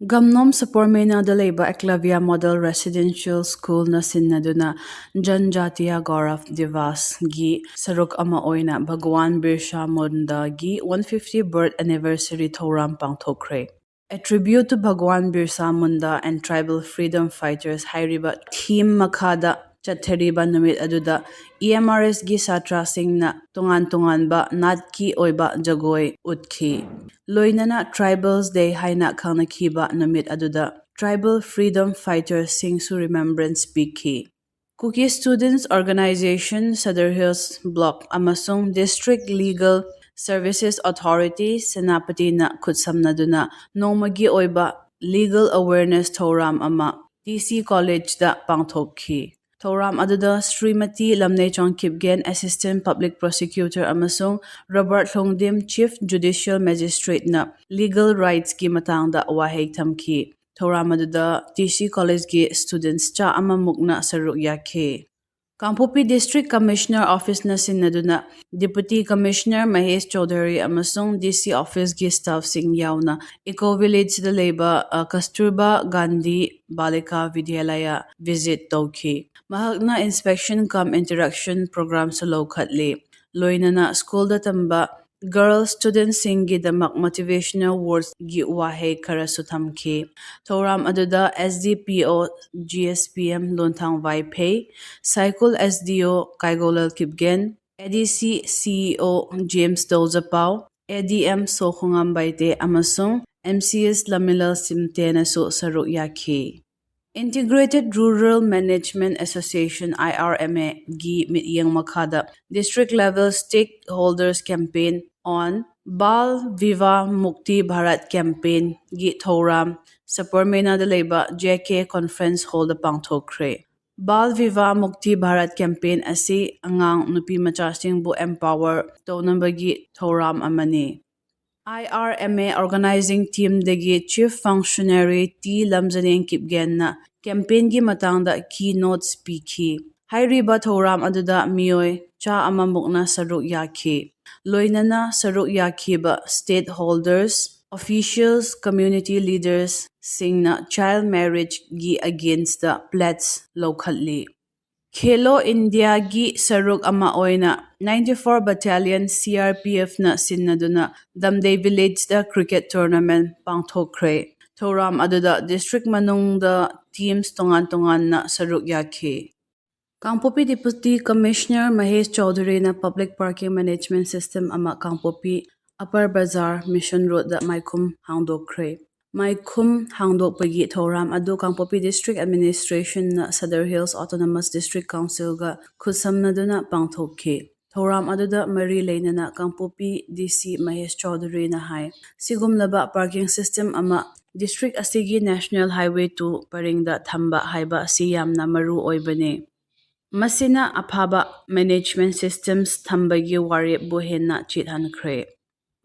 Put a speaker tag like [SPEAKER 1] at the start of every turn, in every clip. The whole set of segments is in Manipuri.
[SPEAKER 1] Gamnom sa Pormena da Leyba Eklavia Model Residential School na sinnaduna Janjatiya Gaurav Divas gi saruk ama oina Bhagwan Birsha Munda gi 150 birth anniversary thoram pangthokre. A tribute to Bhagwan Birsa Munda and tribal freedom fighters hairiba theme makada chathariba numit aduda EMRS gi satra singna tungan ba nat ki oiba jagoi utkhi. Loinana Tribals Day haina khangnakiba numit aduda Tribal Freedom Fighters Singsu Remembrance Biki. Cookie Students Organization Sadar Hills Block amasung District Legal Services Authority Senapati na khutsamnaduna nongmagi oiba Legal Awareness Thoram ama DC College da pangthokhi. Thoram aduda Srimati Lamnei Chongkipgen Assistant Public Prosecutor amasung Robert Longdim Chief Judicial Magistrate na Legal Rights ki matangda waheg thamki. Thoram aduda DC College ki students cha amamukna saruk yakhe. Kangpokpi District Commissioner Office na sinaduna Deputy Commissioner Mahesh Chaudhary amasung DC Office gi staff sing yauna Eco Village da leba Kasturba Gandhi Balika Vidyalaya visit tawki. Mahakna inspection cum interaction program sa lowkhatli. Loinana school da tamba girl students singi damak motivational words gi wahe karasuthamki. Thoram aduda SDPO GSPM Lontang Vaipei, Cycle SDO Kaigolal Kipgen, ADC CEO James Dozapau, ADM Sokhungam Baite Amasung, MCS Lamilal Simtena So Saruk Yaki. Integrated Rural Management Association IRMA gi mityang makada district level stakeholders campaign on Bal Viva Mukti Bharat campaign gi thoram sa Pormena da leba JK conference hall da pangthokre. Bal Viva Mukti Bharat campaign asi angang nupi machasing bu empower tonambagi thoram amani. IRMA organizing team dagi chief functionary T Lamjaneng Kipgen na campaign gi matangda keynote speaki. Hairiba thoram aduda mioi cha amamukna saruk yaki. Loinana saruk yaki ba stakeholders, officials, community leaders singna child marriage gi against the pledge locally. Khelo India gi saruk ama oina 94 Battalion CRPF na sinnaduna Damdei Village da cricket tournament pangthokre. Thoram aduda district manung da teams tongan na saruk yakhe. Kangpokpi Deputy Commissioner Mahesh Chaudhary na Public Parking Management System ama Kangpokpi Upper Bazaar Mission Road da Maikhum hangdokre. Maikhum hangdokpagi thoram adu Kangpokpi District Administration na Sadar Hills Autonomous District Council ga khutsamnaduna pangthokhe. Thoram aduda mari leinana Kangpokpi DC Mahesh Chaudhary na hai sigumlaba parking system ama district asigi National Highway 2 paringda thamba haiba siyamna maru oibane. Masina aphaba management systems thambagi wari buhenna chithankre.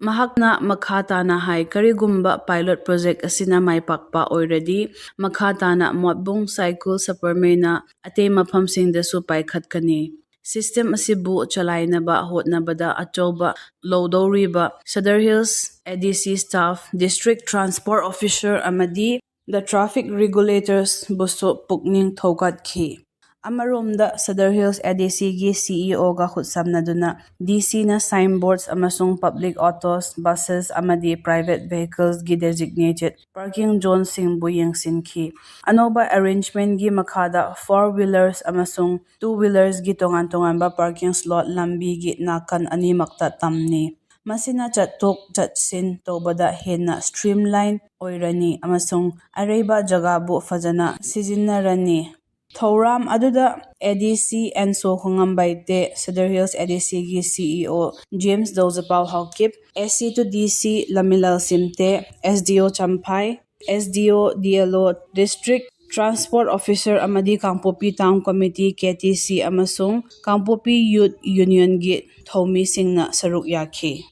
[SPEAKER 1] Mahakna makhatana hai karigumba pilot project asina maipakpa already makhatana motbung cycle sa Pormena ate maphamsing dasu paikhatkani. System asibu chalainaba hotnabada achoba lowdoriba Sadar Hills ADC staff, district transport officer amadi the traffic regulators buso pukning thogatkhi. Amaromda Sadar Hills ADC gi CEO ga khutsamnaduna DC na signboards amasung public autos, buses amadi private vehicles gi designated parking zone sing buyeng sinki. Anoba arrangement gi makada 4-wheelers amasung 2-wheelers gi tongan ba parking slot lambi gi nakan animakta tamni. Masina chatok chatsin tobada hena streamline oirani amasung areba jagabu fajana sijinnarani. Thoram aduda ADC and Sokhungam Baite Sadar Hills ADC gi CEO James Dozapau Haukip, SC to DC Lamilal Simte, SDO Champai, SDO DLO District Transport Officer Amadi Kangpokpi Town Committee KTC amasung Kangpokpi Youth Union gi thomi singna saruk yakhe.